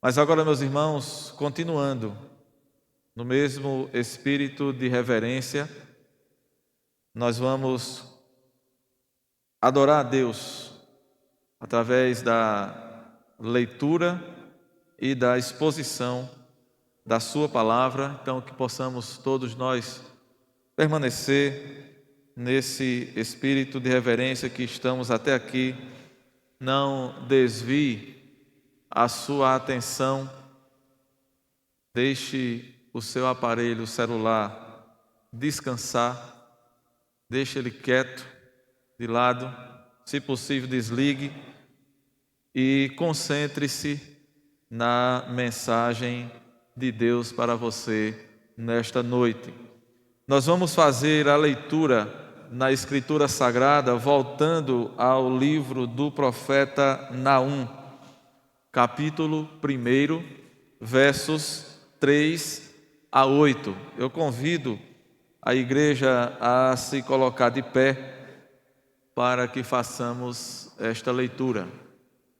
Mas agora, meus irmãos, continuando no mesmo espírito de reverência, nós vamos adorar a Deus através da leitura e da exposição da sua palavra. Então, que possamos todos nós permanecer nesse espírito de reverência que estamos até aqui. Não desvie a sua atenção, deixe o seu aparelho celular descansar, deixe ele quieto, de lado, se possível desligue e concentre-se na mensagem de Deus para você nesta noite. Nós vamos fazer a leitura na Escritura Sagrada, voltando ao livro do profeta Naum, capítulo 1, versos 3 a 8. Eu convido a igreja a se colocar de pé para que façamos esta leitura.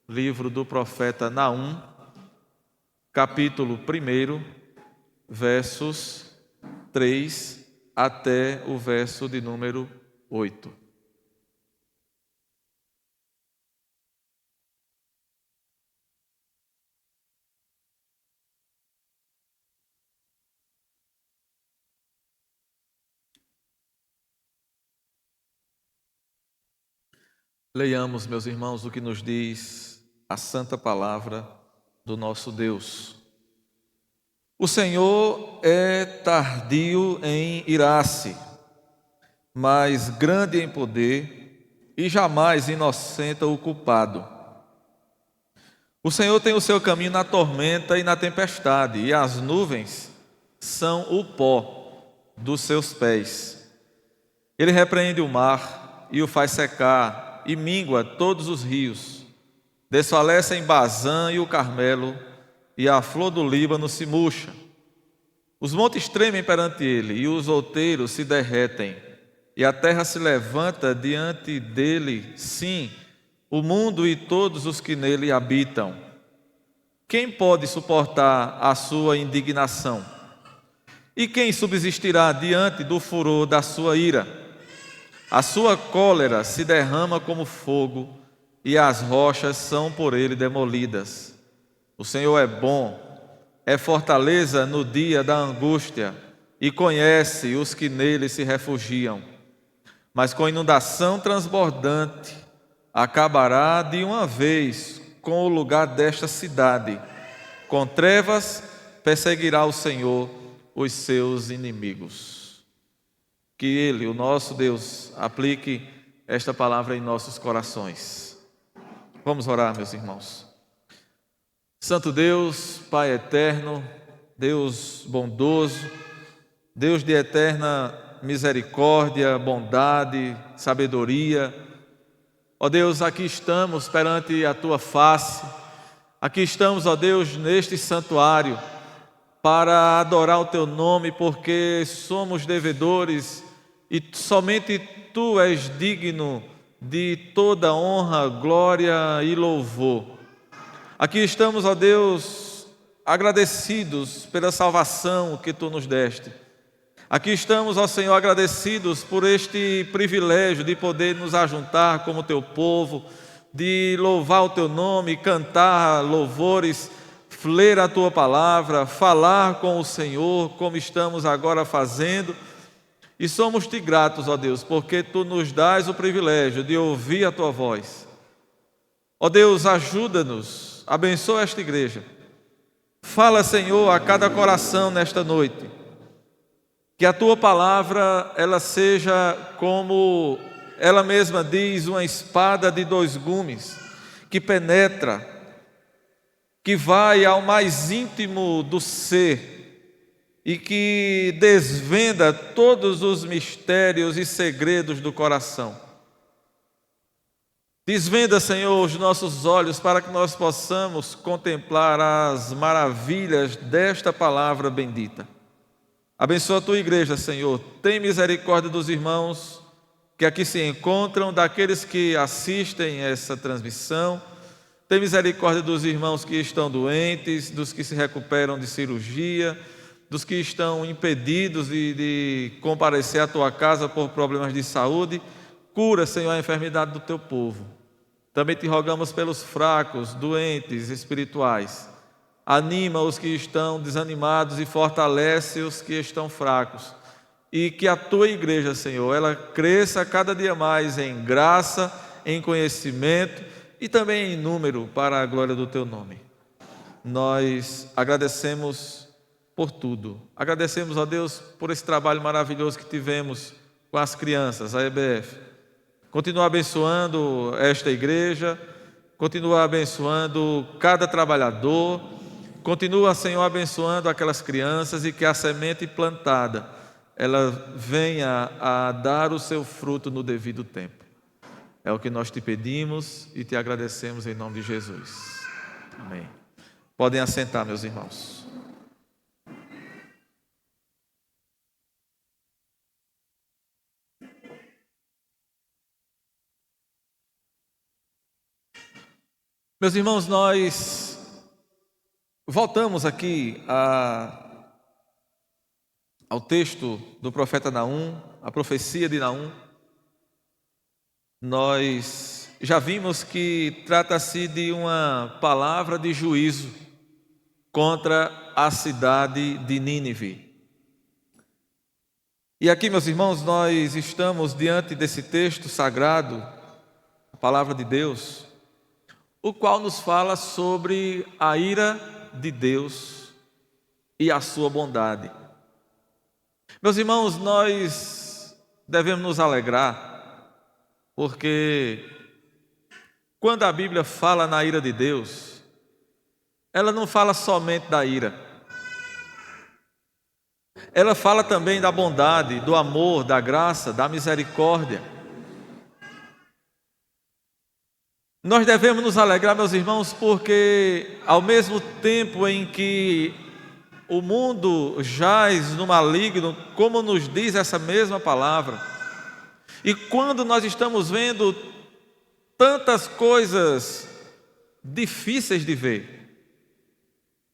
Livro do profeta Naum, capítulo 1, versos 3 até o verso de número 8. Leiamos, meus irmãos, o que nos diz a santa palavra do nosso Deus. O Senhor é tardio em irar-se, mas grande em poder, e jamais inocenta o culpado. O Senhor tem o seu caminho na tormenta e na tempestade, e as nuvens são o pó dos seus pés. Ele repreende o mar e o faz secar, e míngua todos os rios. Desfalecem Bazã e o Carmelo, e a flor do Líbano se murcha. Os montes tremem perante ele, e os outeiros se derretem, e a terra se levanta diante dele, sim, o mundo e todos os que nele habitam. Quem pode suportar a sua indignação? E quem subsistirá diante do furor da sua ira? A sua cólera se derrama como fogo, e as rochas são por ele demolidas. O Senhor é bom, é fortaleza no dia da angústia, e conhece os que nele se refugiam. Mas com inundação transbordante, acabará de uma vez com o lugar desta cidade. Com trevas perseguirá o Senhor os seus inimigos. Que Ele, o nosso Deus, aplique esta palavra em nossos corações. Vamos orar, meus irmãos. Santo Deus, Pai eterno, Deus bondoso, Deus de eterna misericórdia, bondade, sabedoria. Ó Deus, aqui estamos perante a Tua face, aqui estamos, ó Deus, neste santuário, para adorar o Teu nome, porque somos devedores e somente Tu és digno de toda honra, glória e louvor. Aqui estamos, ó Deus, agradecidos pela salvação que Tu nos deste. Aqui estamos, ó Senhor, agradecidos por este privilégio de poder nos ajuntar como Teu povo, de louvar o Teu nome, cantar louvores, ler a Tua palavra, falar com o Senhor, como estamos agora fazendo. E somos-te gratos, ó Deus, porque Tu nos dás o privilégio de ouvir a Tua voz. Ó Deus, ajuda-nos, abençoa esta igreja. Fala, Senhor, a cada coração nesta noite. Que a Tua palavra, ela seja, como ela mesma diz, uma espada de dois gumes, que penetra, que vai ao mais íntimo do ser, e que desvenda todos os mistérios e segredos do coração. Desvenda, Senhor, os nossos olhos para que nós possamos contemplar as maravilhas desta palavra bendita. Abençoa a Tua igreja, Senhor. Tem misericórdia dos irmãos que aqui se encontram, daqueles que assistem essa transmissão, Tem misericórdia dos irmãos que estão doentes, dos que se recuperam de cirurgia, dos que estão impedidos de comparecer à tua casa por problemas de saúde. Cura, Senhor, a enfermidade do teu povo. Também te rogamos pelos fracos, doentes, espirituais. Anima os que estão desanimados e fortalece os que estão fracos. E que a tua igreja, Senhor, ela cresça cada dia mais em graça, em conhecimento e também em número para a glória do teu nome. Nós agradecemos por tudo. Agradecemos a Deus por esse trabalho maravilhoso que tivemos com as crianças, a EBF. Continua abençoando esta igreja, continua abençoando cada trabalhador, continua, Senhor, abençoando aquelas crianças e que a semente plantada, ela venha a dar o seu fruto no devido tempo. É o que nós te pedimos e te agradecemos em nome de Jesus. Amém. Podem assentar, meus irmãos. Meus irmãos, nós voltamos aqui ao texto do profeta Naum, a profecia de Naum. Nós já vimos que trata-se de uma palavra de juízo contra a cidade de Nínive. E aqui, meus irmãos, nós estamos diante desse texto sagrado, a palavra de Deus, o qual nos fala sobre a ira de Deus e a sua bondade. Meus irmãos, nós devemos nos alegrar, porque quando a Bíblia fala na ira de Deus, ela não fala somente da ira. Ela fala também da bondade, do amor, da graça, da misericórdia. Nós devemos nos alegrar, meus irmãos, porque ao mesmo tempo em que o mundo jaz no maligno, como nos diz essa mesma palavra, e quando nós estamos vendo tantas coisas difíceis de ver,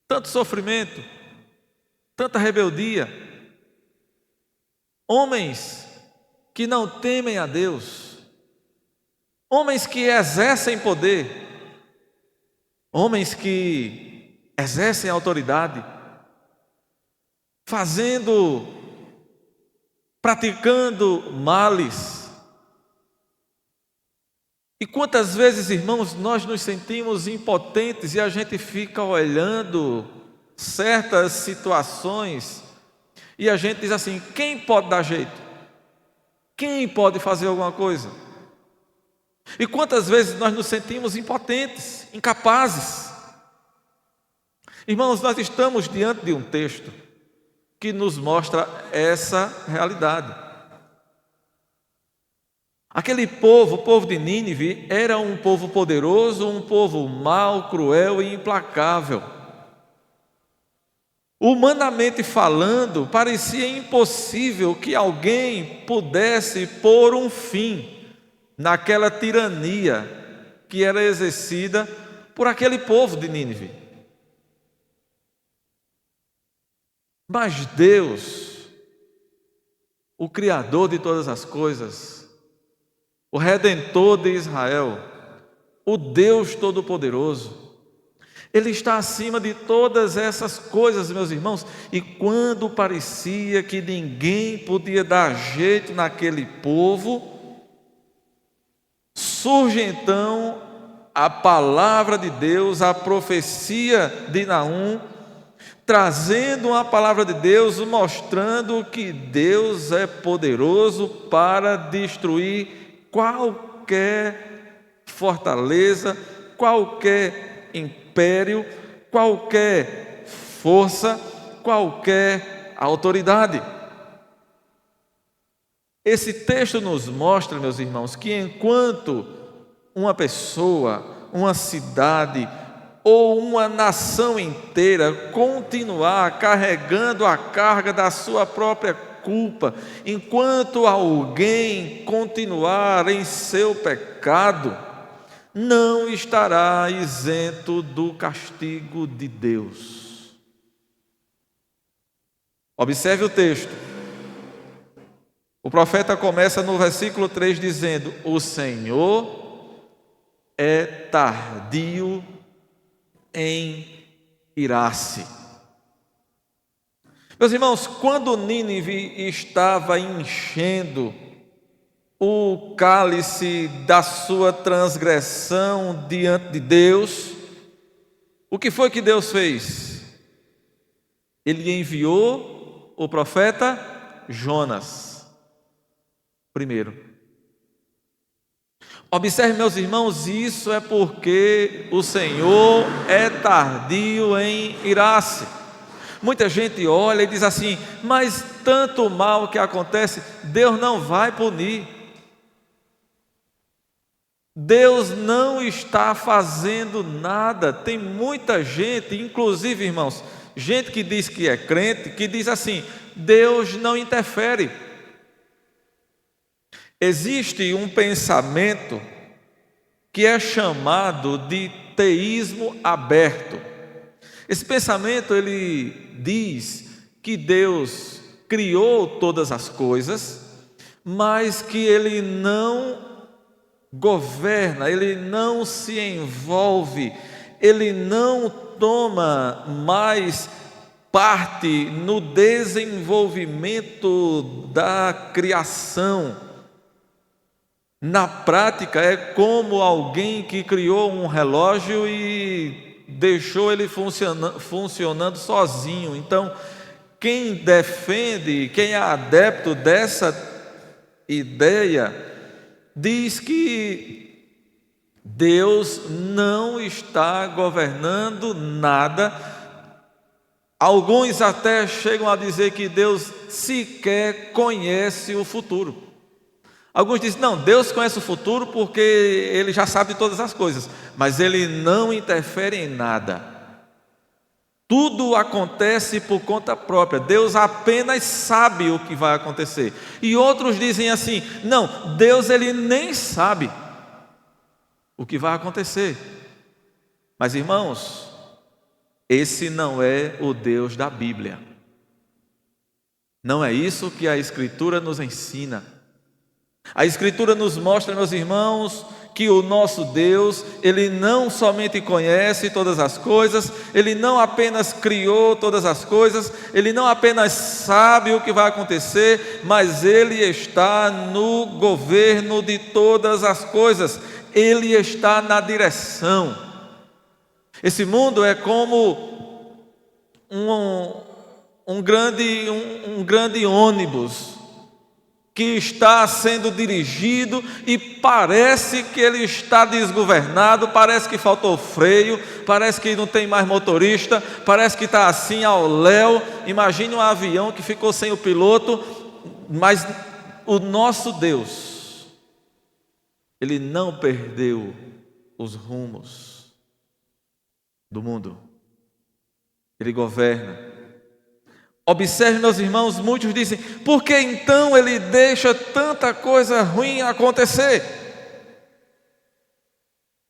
tanto sofrimento, tanta rebeldia, homens que não temem a Deus, homens que exercem poder, homens que exercem autoridade, praticando males. E quantas vezes, irmãos, nós nos sentimos impotentes e a gente fica olhando certas situações e a gente diz assim: quem pode dar jeito? Quem pode fazer alguma coisa? E quantas vezes nós nos sentimos impotentes, incapazes? Irmãos, nós estamos diante de um texto que nos mostra essa realidade. Aquele povo, o povo de Nínive, era um povo poderoso, um povo mau, cruel e implacável. Humanamente falando, parecia impossível que alguém pudesse pôr um fim naquela tirania que era exercida por aquele povo de Nínive. Mas Deus, o Criador de todas as coisas, o Redentor de Israel, o Deus Todo-Poderoso, Ele está acima de todas essas coisas, meus irmãos. E quando parecia que ninguém podia dar jeito naquele povo, surge então a palavra de Deus, a profecia de Naum, trazendo uma palavra de Deus, mostrando que Deus é poderoso para destruir qualquer fortaleza, qualquer império, qualquer força, qualquer autoridade. Esse texto nos mostra, meus irmãos, que enquanto uma pessoa, uma cidade ou uma nação inteira continuar carregando a carga da sua própria culpa, enquanto alguém continuar em seu pecado, não estará isento do castigo de Deus. Observe o texto. O profeta começa no versículo 3 dizendo: o Senhor é tardio em irar-se. Meus irmãos, quando Nínive estava enchendo o cálice da sua transgressão diante de Deus, o que foi que Deus fez? Ele enviou o profeta Jonas primeiro. Observe, meus irmãos, isso é porque o Senhor é tardio em irar-se. Muita gente olha e diz assim: mas tanto mal que acontece, Deus não vai punir. Deus não está fazendo nada. Tem muita gente, inclusive, irmãos, gente que diz que é crente, que diz assim: Deus não interfere. Existe um pensamento que é chamado de teísmo aberto. Esse pensamento, ele diz que Deus criou todas as coisas, mas que Ele não governa, Ele não se envolve, Ele não toma mais parte no desenvolvimento da criação. Na prática, é como alguém que criou um relógio e deixou ele funcionando sozinho. Então, quem defende, quem é adepto dessa ideia, diz que Deus não está governando nada. Alguns até chegam a dizer que Deus sequer conhece o futuro. Alguns dizem: não, Deus conhece o futuro porque Ele já sabe de todas as coisas, mas Ele não interfere em nada. Tudo acontece por conta própria. Deus apenas sabe o que vai acontecer. E outros dizem assim: não, Deus ele nem sabe o que vai acontecer. Mas, irmãos, esse não é o Deus da Bíblia. Não é isso que a Escritura nos ensina. A Escritura nos mostra, meus irmãos, que o nosso Deus, Ele não somente conhece todas as coisas, Ele não apenas criou todas as coisas, Ele não apenas sabe o que vai acontecer, mas Ele está no governo de todas as coisas, Ele está na direção. Esse mundo é como um grande ônibus que está sendo dirigido e parece que ele está desgovernado, parece que faltou freio, parece que não tem mais motorista, parece que está assim ao léu. Imagine um avião que ficou sem o piloto. Mas o nosso Deus, Ele não perdeu os rumos do mundo, Ele governa. Observe, meus irmãos, muitos dizem: por que então Ele deixa tanta coisa ruim acontecer?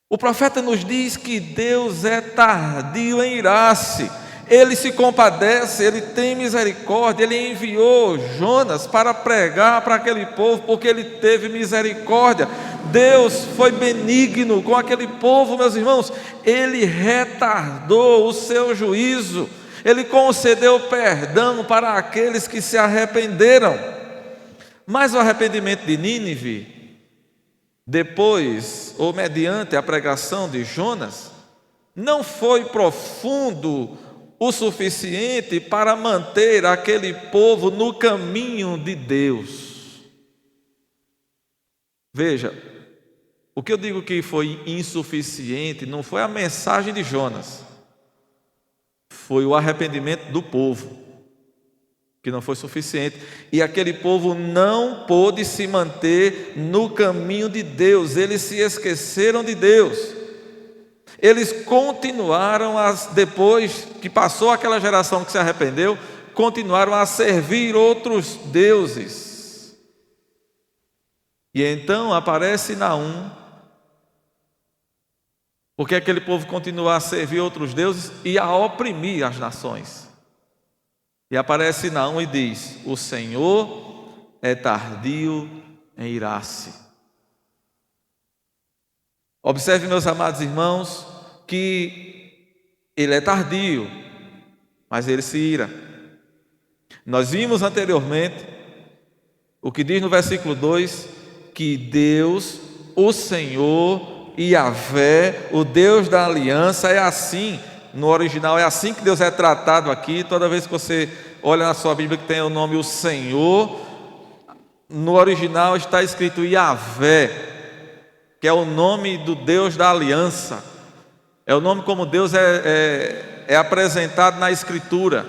O profeta nos diz que Deus é tardio em irar-se, Ele se compadece, Ele tem misericórdia. Ele enviou Jonas para pregar para aquele povo, porque Ele teve misericórdia. Deus foi benigno com aquele povo, meus irmãos. Ele retardou o seu juízo, Ele concedeu perdão para aqueles que se arrependeram. Mas o arrependimento de Nínive, depois ou mediante a pregação de Jonas, não foi profundo o suficiente para manter aquele povo no caminho de Deus. Veja, o que eu digo que foi insuficiente não foi a mensagem de Jonas, foi o arrependimento do povo, que não foi suficiente. E aquele povo não pôde se manter no caminho de Deus. Eles se esqueceram de Deus. Eles continuaram, depois que passou aquela geração que se arrependeu, continuaram a servir outros deuses. E então aparece Naum, Porque aquele povo continuava a servir outros deuses e a oprimir as nações. E aparece Naum e diz: o Senhor é tardio em irar-se. Observe, meus amados irmãos, que ele é tardio, mas ele se ira. Nós vimos anteriormente o que diz no versículo 2, que Deus, o Senhor, Yahvé, o Deus da aliança, é assim, no original é assim que Deus é tratado aqui. Toda vez que você olha na sua Bíblia que tem o nome o Senhor, no original está escrito Yahvé, que é o nome do Deus da aliança, é o nome como Deus é apresentado na Escritura.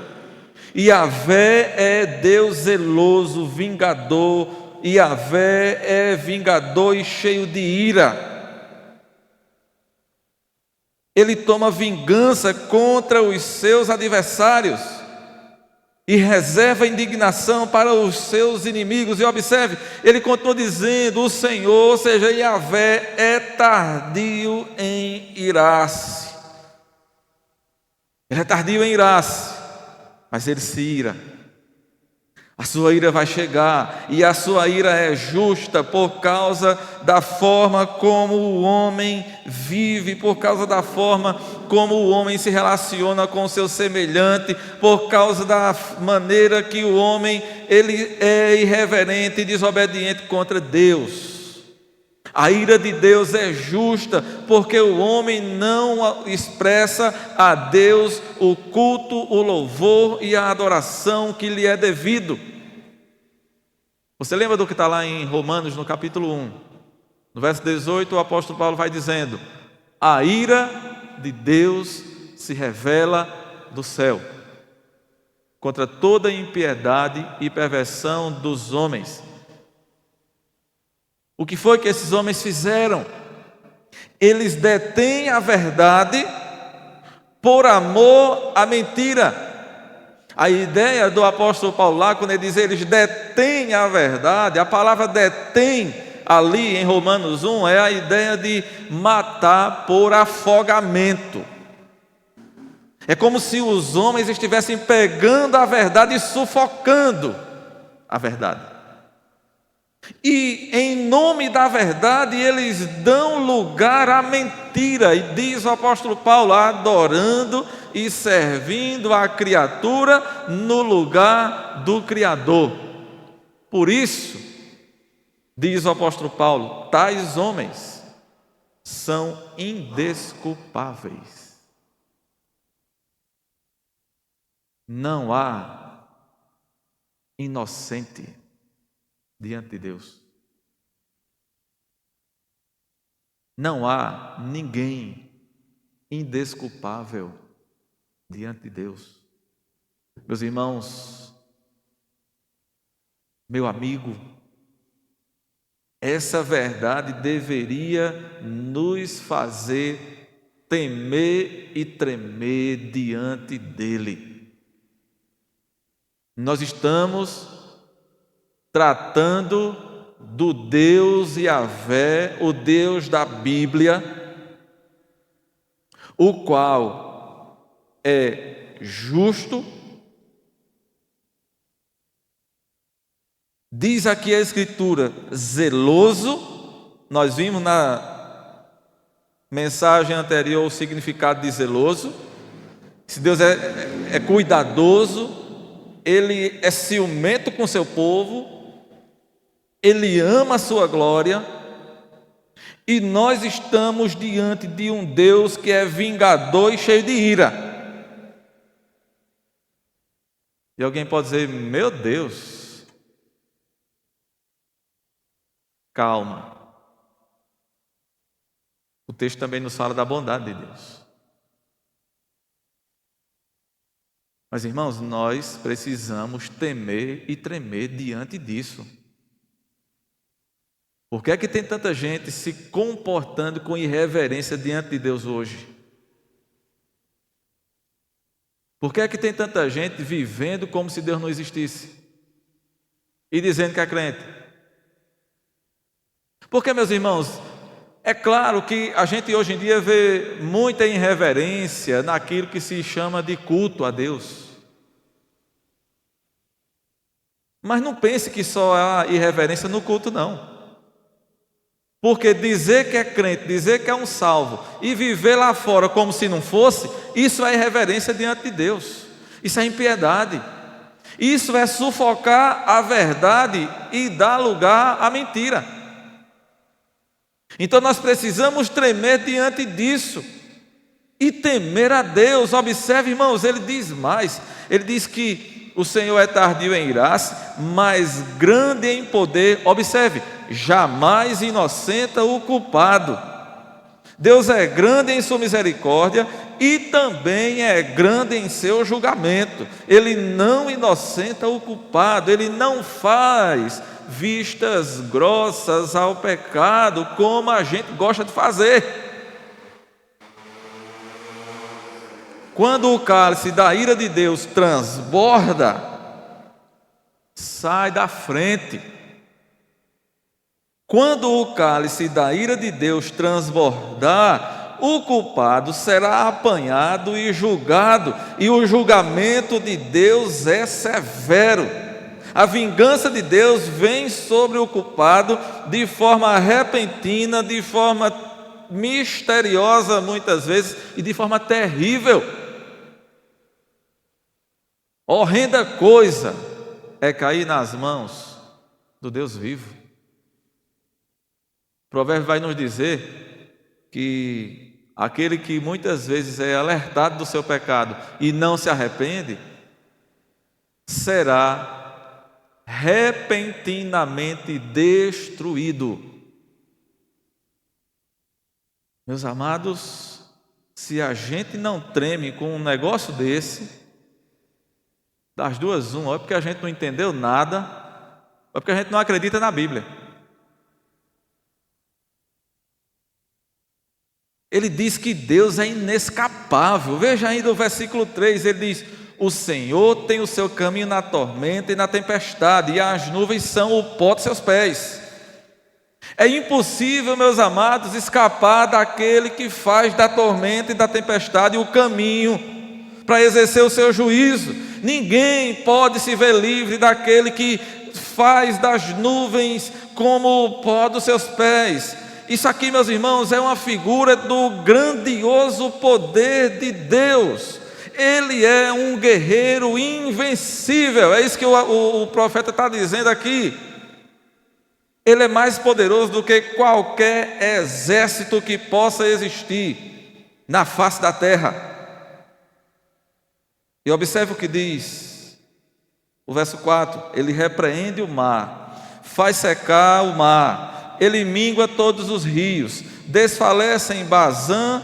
Yahvé é Deus zeloso, vingador. Yahvé é vingador e cheio de ira. Ele toma vingança contra os seus adversários e reserva indignação para os seus inimigos. E observe, ele continua dizendo: o Senhor, ou seja, Yahvé, é tardio em irar-se. Ele é tardio em irar-se, mas ele se ira. A sua ira vai chegar, e a sua ira é justa por causa da forma como o homem vive, por causa da forma como o homem se relaciona com o seu semelhante, por causa da maneira que o homem ele é irreverente e desobediente contra Deus. A ira de Deus é justa porque o homem não expressa a Deus o culto, o louvor e a adoração que lhe é devido. Você lembra do que está lá em Romanos, no capítulo 1? No verso 18, o apóstolo Paulo vai dizendo: a ira de Deus se revela do céu contra toda impiedade e perversão dos homens. O que foi que esses homens fizeram? Eles detêm a verdade por amor à mentira. A ideia do apóstolo Paulo lá, quando ele diz eles detêm a verdade, a palavra detém ali em Romanos 1 é a ideia de matar por afogamento. É como se os homens estivessem pegando a verdade e sufocando a verdade. E em nome da verdade eles dão lugar à mentira. E diz o apóstolo Paulo, adorando e servindo a criatura no lugar do Criador. Por isso, diz o apóstolo Paulo, tais homens são indesculpáveis. Não há inocente diante de Deus. Não há ninguém indesculpável diante de Deus. Meus irmãos, meu amigo, essa verdade deveria nos fazer temer e tremer diante dele. Nós estamos tratando do Deus Yahvé, o Deus da Bíblia, o qual é justo. Diz aqui a Escritura, zeloso. Nós vimos na mensagem anterior o significado de zeloso. Se Deus é cuidadoso, Ele é ciumento com seu povo, Ele ama a sua glória, e nós estamos diante de um Deus que é vingador e cheio de ira. E alguém pode dizer, meu Deus, calma. O texto também nos fala da bondade de Deus. Mas, irmãos, nós precisamos temer e tremer diante disso. Por que é que tem tanta gente se comportando com irreverência diante de Deus hoje? Por que é que tem tanta gente vivendo como se Deus não existisse? E dizendo que é crente? Porque, meus irmãos, É claro que a gente hoje em dia vê muita irreverência naquilo que se chama de culto a Deus. Mas não pense que só há irreverência no culto, não. Porque dizer que é crente, dizer que é um salvo e viver lá fora como se não fosse, isso é irreverência diante de Deus. Isso é impiedade. Isso é sufocar a verdade e dar lugar à mentira. Então nós precisamos tremer diante disso e temer a Deus. Observe, irmãos, ele diz mais. Ele diz que o Senhor é tardio em irar-se, mas grande em poder. Observe, jamais inocenta o culpado. Deus é grande em sua misericórdia e também é grande em seu julgamento. Ele não inocenta o culpado, ele não faz vistas grossas ao pecado como a gente gosta de fazer. Quando o cálice da ira de Deus transborda, sai da frente. Quando o cálice da ira de Deus transbordar, o culpado será apanhado e julgado, e o julgamento de Deus é severo. A vingança de Deus vem sobre o culpado de forma repentina, de forma misteriosa muitas vezes e de forma terrível. Horrenda coisa é cair nas mãos do Deus vivo. O provérbio vai nos dizer que aquele que muitas vezes é alertado do seu pecado e não se arrepende, será repentinamente destruído. Meus amados, se a gente não treme com um negócio desse, das duas uma, ou é porque a gente não entendeu nada, ou é porque a gente não acredita na Bíblia. Ele diz que Deus é inescapável. Veja ainda o versículo 3, ele diz: o Senhor tem o seu caminho na tormenta e na tempestade, e as nuvens são o pó de seus pés. É impossível, meus amados, escapar daquele que faz da tormenta e da tempestade o caminho para exercer o seu juízo. Ninguém pode se ver livre daquele que faz das nuvens como o pó dos seus pés. Isso aqui, meus irmãos, é uma figura do grandioso poder de Deus. Ele é um guerreiro invencível. É isso que o profeta está dizendo aqui. Ele é mais poderoso do que qualquer exército que possa existir na face da terra. E observe o que diz o verso 4: ele repreende o mar, faz secar o mar, ele mingua todos os rios, desfalecem Bazã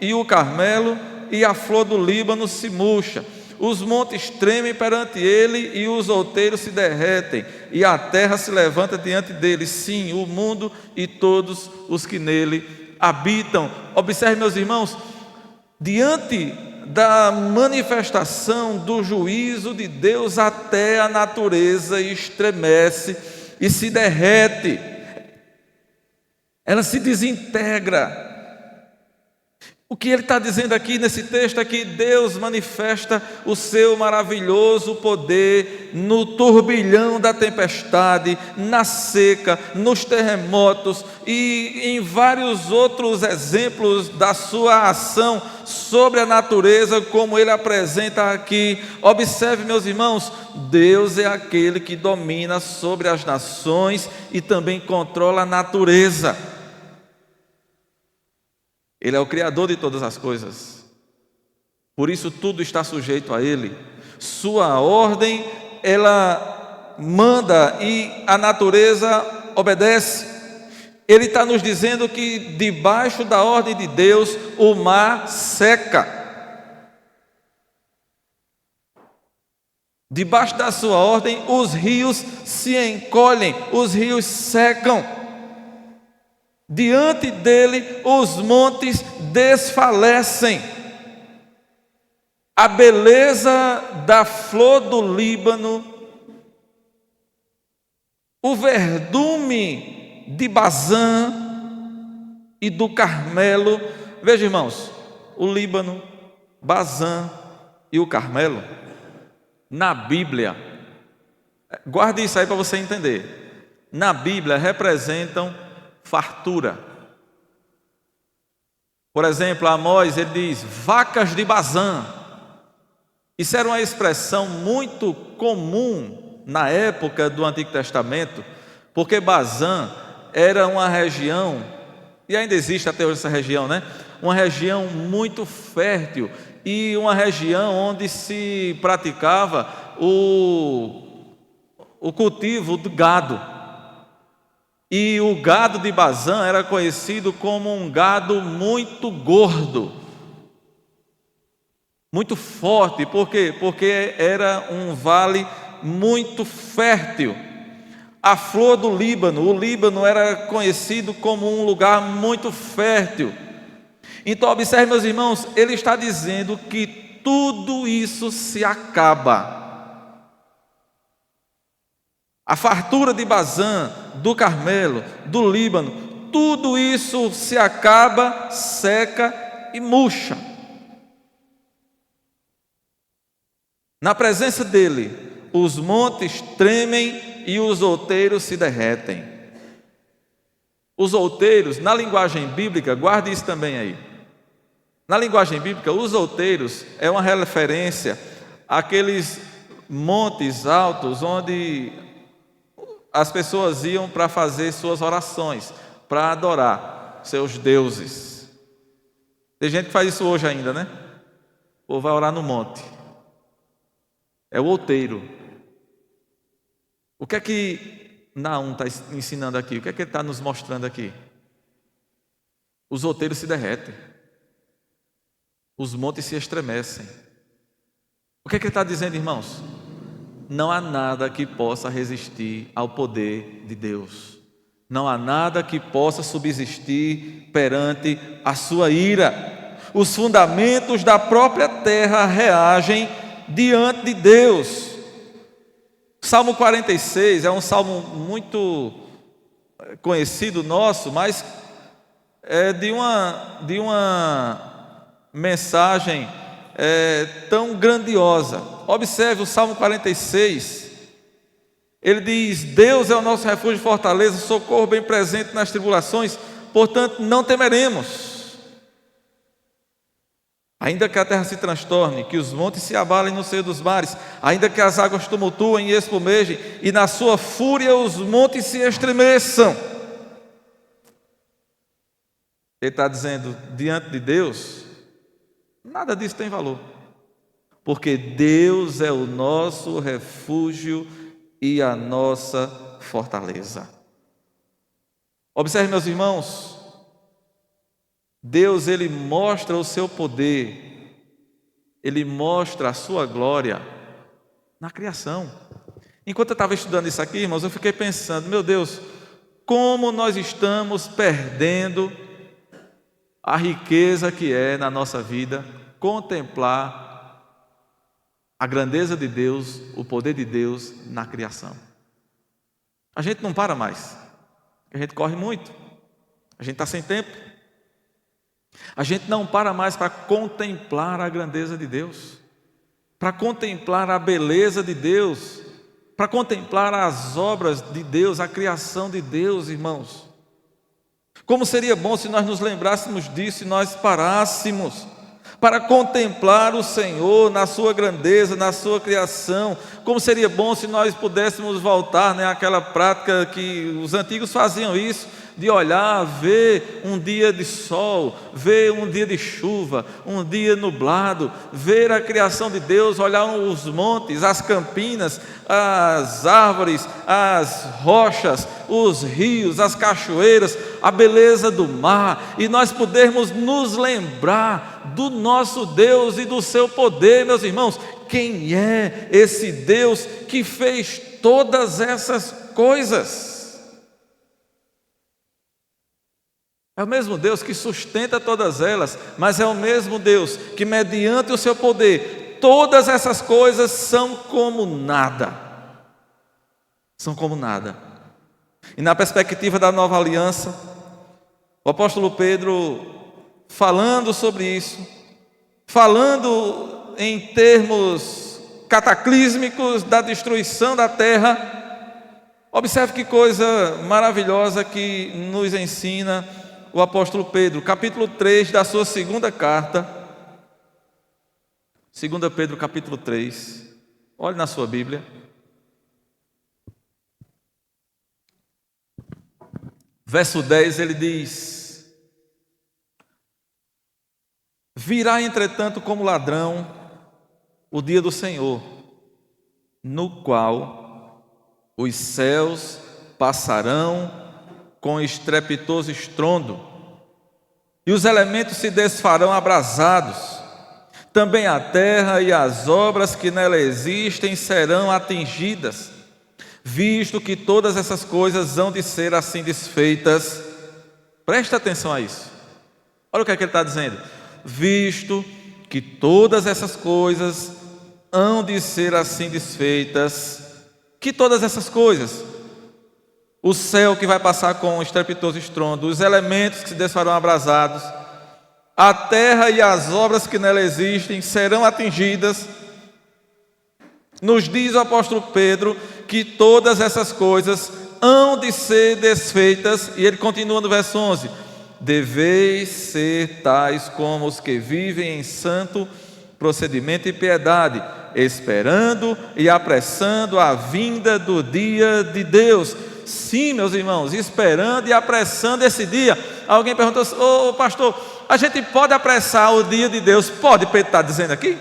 e o Carmelo, e a flor do Líbano se murcha. Os montes tremem perante ele e os outeiros se derretem, e a terra se levanta diante dele, sim, o mundo e todos os que nele habitam. Observe, meus irmãos, diante da manifestação do juízo de Deus, até a natureza estremece e se derrete, ela se desintegra. O que ele está dizendo aqui nesse texto é que Deus manifesta o seu maravilhoso poder no turbilhão da tempestade, na seca, nos terremotos e em vários outros exemplos da sua ação sobre a natureza, como ele apresenta aqui. Observe, meus irmãos, Deus é aquele que domina sobre as nações e também controla a natureza. Ele é o Criador de todas as coisas, por isso tudo está sujeito a Ele. Sua ordem, ela manda e a natureza obedece. Ele está nos dizendo que debaixo da ordem de Deus o mar seca. Debaixo da sua ordem os rios se encolhem, os rios secam. Diante dele os montes desfalecem. A beleza da flor do Líbano, o verdume de Bazã, e do Carmelo. Veja, irmãos, o Líbano, Bazã e o Carmelo, na Bíblia, guarde isso aí para você entender, na Bíblia representam fartura. Por exemplo, Amós, ele diz, vacas de Bazã. Isso era uma expressão muito comum na época do Antigo Testamento, porque Bazã era uma região, e ainda existe até hoje essa região, né? Uma região muito fértil e uma região onde se praticava o cultivo do gado. E o gado de Bazã era conhecido como um gado muito gordo, muito forte. Por quê? Porque era um vale muito fértil. A flor do Líbano, o Líbano era conhecido como um lugar muito fértil. Então, observe, meus irmãos, ele está dizendo que tudo isso se acaba. A fartura de Bazã, do Carmelo, do Líbano, tudo isso se acaba, seca e murcha. Na presença dele, os montes tremem e os outeiros se derretem. Os outeiros, na linguagem bíblica, guarde isso também aí. Na linguagem bíblica, os outeiros é uma referência àqueles montes altos onde as pessoas iam para fazer suas orações, para adorar seus deuses. Tem gente que faz isso hoje ainda, né? Ou vai orar no monte. É o outeiro. O que é que Naum está ensinando aqui? O que é que ele está nos mostrando aqui? Os outeiros se derretem. Os montes se estremecem. O que é que ele está dizendo, irmãos? Não há nada que possa resistir ao poder de Deus. Não há nada que possa subsistir perante a sua ira. Os fundamentos da própria terra reagem diante de Deus. Salmo 46 é um salmo muito conhecido nosso, mas é de uma mensagem tão grandiosa. Observe o Salmo 46. Ele diz: Deus é o nosso refúgio e fortaleza, socorro bem presente nas tribulações, portanto não temeremos. Ainda que a terra se transtorne, que os montes se abalem no seio dos mares, ainda que as águas tumultuem e espumejem, e na sua fúria os montes se estremeçam. Ele está dizendo, diante de Deus, nada disso tem valor, porque Deus é o nosso refúgio e a nossa fortaleza. Observe, meus irmãos, Deus, Ele mostra o seu poder, Ele mostra a sua glória na criação. Enquanto eu estava estudando isso aqui, irmãos, eu fiquei pensando, meu Deus, como nós estamos perdendo a riqueza que é na nossa vida contemplar a grandeza de Deus, o poder de Deus na criação. A gente não para mais, a gente corre muito, a gente está sem tempo. A gente não para mais para contemplar a grandeza de Deus, para contemplar a beleza de Deus, para contemplar as obras de Deus, a criação de Deus, irmãos. Como seria bom se nós nos lembrássemos disso e nós parássemos para contemplar o Senhor na sua grandeza, na sua criação. Como seria bom se nós pudéssemos voltar, àquela prática que os antigos faziam isso, de olhar, ver um dia de sol, ver um dia de chuva, um dia nublado, ver a criação de Deus, olhar os montes, as campinas, as árvores, as rochas, os rios, as cachoeiras, a beleza do mar, e nós podermos nos lembrar do nosso Deus e do seu poder, meus irmãos. Quem é esse Deus que fez todas essas coisas? É o mesmo Deus que sustenta todas elas, mas é o mesmo Deus que, mediante o seu poder, todas essas coisas são como nada. São como nada. E na perspectiva da nova aliança, O apóstolo Pedro, falando sobre isso, falando em termos cataclísmicos da destruição da terra, observe que coisa maravilhosa que nos ensina o apóstolo Pedro, capítulo 3 da sua segunda carta, 2 Pedro capítulo 3, olhe na sua Bíblia. Verso 10, ele diz: virá, entretanto, como ladrão o dia do Senhor, no qual os céus passarão com estrepitoso estrondo, e os elementos se desfarão abrasados. Também a terra e as obras que nela existem serão atingidas, visto que todas essas coisas hão de ser assim desfeitas. Presta atenção a isso. Olha o que é que ele está dizendo. Visto que todas essas coisas hão de ser assim desfeitas. Que todas essas coisas? O céu que vai passar com um estrepitoso estrondo, os elementos que se desfarão abrasados, a terra e as obras que nela existem serão atingidas. Nos diz o apóstolo Pedro que todas essas coisas hão de ser desfeitas, e ele continua no verso 11: deveis ser tais como os que vivem em santo procedimento e piedade, esperando e apressando a vinda do dia de Deus. Sim, meus irmãos, esperando e apressando esse dia. Alguém perguntou assim: ô pastor, a gente pode apressar o dia de Deus? Pode, Pedro está dizendo aqui?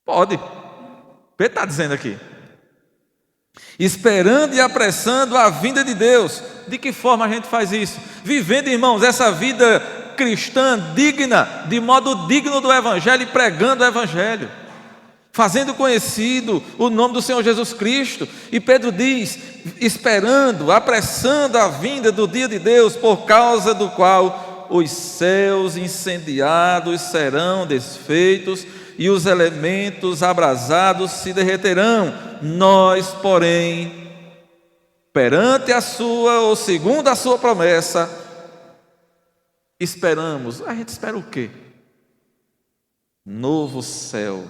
Pode. Pedro está dizendo aqui. Esperando e apressando a vinda de Deus. De que forma a gente faz isso? Vivendo, irmãos, essa vida cristã digna, de modo digno do Evangelho, e pregando o Evangelho, fazendo conhecido o nome do Senhor Jesus Cristo. E Pedro diz: esperando, apressando a vinda do dia de Deus, por causa do qual os céus incendiados serão desfeitos e os elementos abrasados se derreterão. Nós, porém, perante a sua, ou segundo a sua promessa, esperamos. A gente espera o quê? Novo céu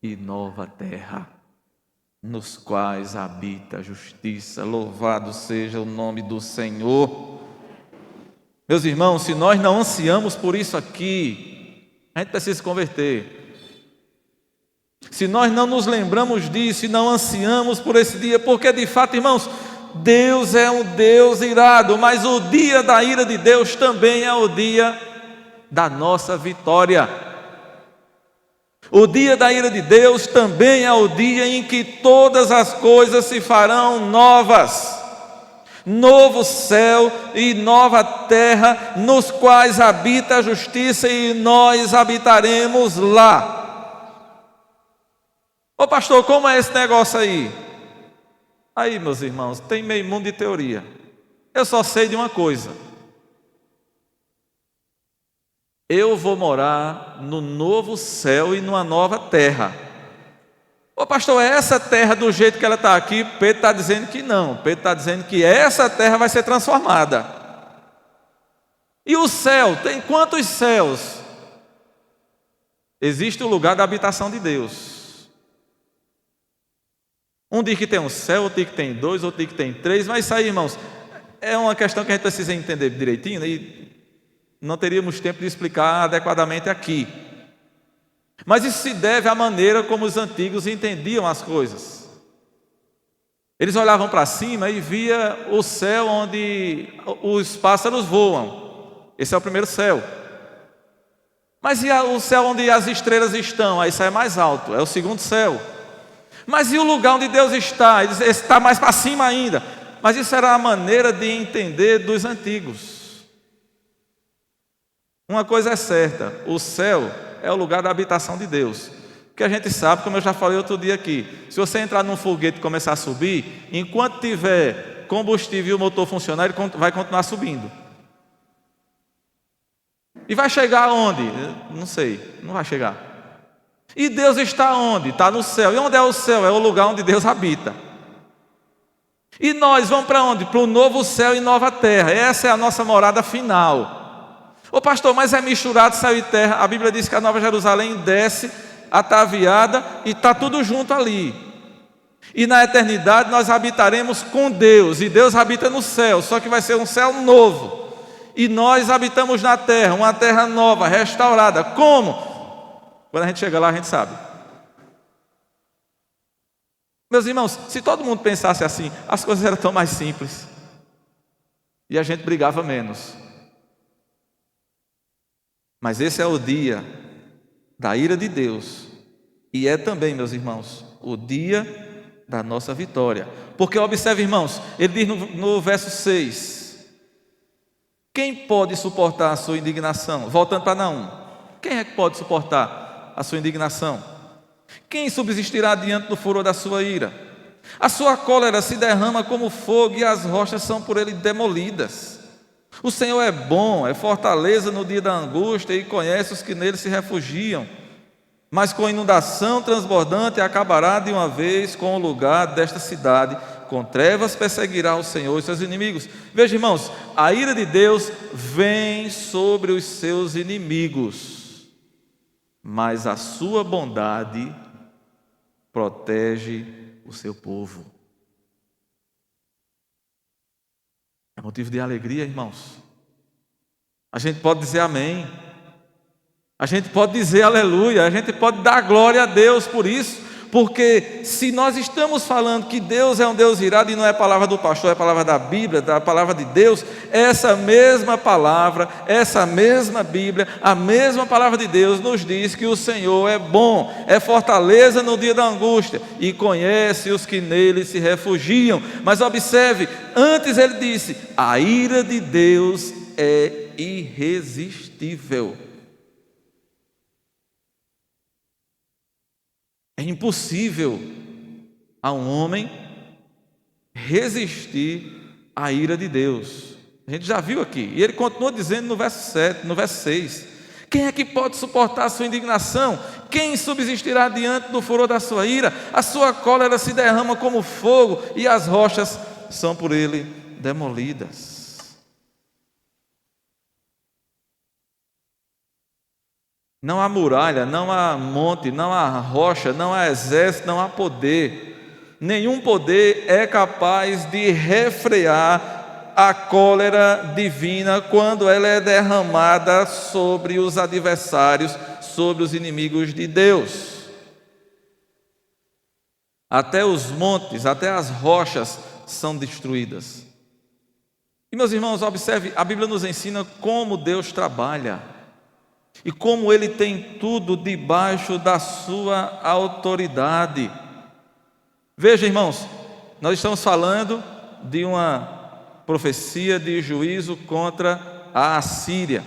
e nova terra, nos quais habita a justiça. Louvado seja o nome do Senhor. Meus irmãos, se nós não ansiamos por isso aqui, a gente precisa se converter. Se nós não nos lembramos disso e não ansiamos por esse dia, porque de fato, irmãos, Deus é um Deus irado, mas o dia da ira de Deus também é o dia da nossa vitória. O dia da ira de Deus também é o dia em que todas as coisas se farão novas. Novo céu e nova terra, nos quais habita a justiça, e nós habitaremos lá. Ô pastor, como é esse negócio aí? Aí, meus irmãos, tem meio mundo de teoria. Eu só sei de uma coisa: eu vou morar no novo céu e numa nova terra. Ô pastor, é essa terra do jeito que ela está aqui? Pedro está dizendo que não. Pedro está dizendo que essa terra vai ser transformada. E o céu, tem quantos céus? Existe o lugar da habitação de Deus. Um diz que tem um céu, outro diz que tem dois, outro diz que tem três. Mas isso aí, irmãos, é uma questão que a gente precisa entender direitinho, né? E não teríamos tempo de explicar adequadamente aqui. Mas isso se deve à maneira como os antigos entendiam as coisas. Eles olhavam para cima e via o céu onde os pássaros voam. Esse é o primeiro céu. Mas e o céu onde as estrelas estão? Aí isso é mais alto, é o segundo céu. Mas e o lugar onde Deus está? Esse está mais para cima ainda. Mas isso era a maneira de entender dos antigos. Uma coisa é certa: o céu é o lugar da habitação de Deus. Porque a gente sabe, como eu já falei outro dia aqui, se você entrar num foguete e começar a subir, enquanto tiver combustível e o motor funcionar, ele vai continuar subindo. E vai chegar aonde? Não sei, não vai chegar. E Deus está onde? Está no céu. E onde é o céu? É o lugar onde Deus habita. E nós vamos para onde? Para o novo céu e nova terra. Essa é a nossa morada final. Ô pastor, mas é misturado céu e terra. A Bíblia diz que a Nova Jerusalém desce ataviada e está tudo junto ali. E na eternidade nós habitaremos com Deus. E Deus habita no céu, só que vai ser um céu novo. E nós habitamos na terra, uma terra nova, restaurada. Como? Quando a gente chega lá, a gente sabe. Meus irmãos, se todo mundo pensasse assim, as coisas eram tão mais simples. E a gente brigava menos. Mas esse é o dia da ira de Deus. E é também, meus irmãos, o dia da nossa vitória. Porque observe, irmãos, ele diz no verso 6: quem pode suportar a sua indignação? Voltando para Naum, quem é que pode suportar a sua indignação? Quem subsistirá diante do furor da sua ira? A sua cólera se derrama como fogo e as rochas são por ele demolidas. O Senhor é bom, é fortaleza no dia da angústia e conhece os que nele se refugiam. Mas com inundação transbordante acabará de uma vez com o lugar desta cidade. Com trevas perseguirá o Senhor e seus inimigos. Veja, irmãos, a ira de Deus vem sobre os seus inimigos, mas a sua bondade protege o seu povo. É motivo de alegria, irmãos. A gente pode dizer amém. A gente pode dizer aleluia, a gente pode dar glória a Deus por isso, porque se nós estamos falando que Deus é um Deus irado e não é a palavra do pastor, é a palavra da Bíblia, da palavra de Deus, essa mesma palavra, essa mesma Bíblia, a mesma palavra de Deus nos diz que o Senhor é bom, é fortaleza no dia da angústia e conhece os que nele se refugiam. Mas observe, antes ele disse, a ira de Deus é irresistível. É impossível a um homem resistir à ira de Deus. A gente já viu aqui. E ele continua dizendo no verso 7, no verso 6. Quem é que pode suportar a sua indignação? Quem subsistirá diante do furor da sua ira? A sua cólera se derrama como fogo e as rochas são por ele demolidas. Não há muralha, não há monte, não há rocha, não há exército, não há poder. Nenhum poder é capaz de refrear a cólera divina quando ela é derramada sobre os adversários, sobre os inimigos de Deus. Até os montes, até as rochas são destruídas. E meus irmãos, observe, a Bíblia nos ensina como Deus trabalha. E como Ele tem tudo debaixo da sua autoridade. Veja, irmãos, nós estamos falando de uma profecia de juízo contra a Assíria.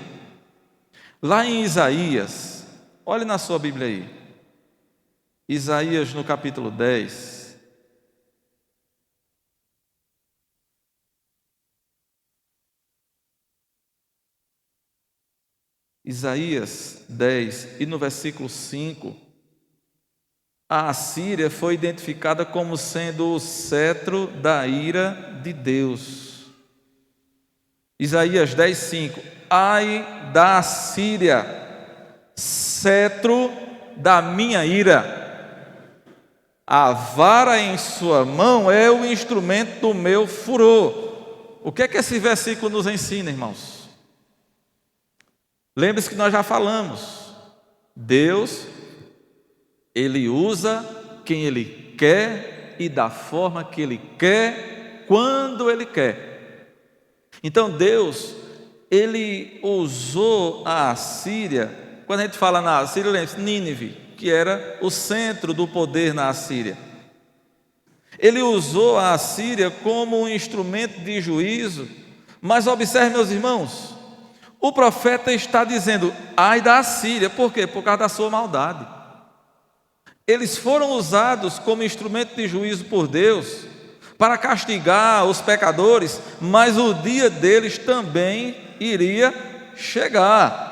Lá em Isaías, olhe na sua Bíblia aí. Isaías no capítulo 10. Isaías 10 e no versículo 5, a Assíria foi identificada como sendo o cetro da ira de Deus. Isaías 10, 5. Ai da Assíria, cetro da minha ira. A vara em sua mão é o instrumento do meu furor. O que é que esse versículo nos ensina, irmãos? Lembre-se que nós já falamos, Deus, Ele usa quem Ele quer e da forma que Ele quer, quando Ele quer. Então Deus, Ele usou a Assíria, quando a gente fala na Assíria, lembre-se, Nínive, que era o centro do poder na Assíria. Ele usou a Assíria como um instrumento de juízo, mas observe, meus irmãos, o profeta está dizendo, ai da Assíria, por quê? Por causa da sua maldade. Eles foram usados como instrumento de juízo por Deus, para castigar os pecadores, mas o dia deles também iria chegar.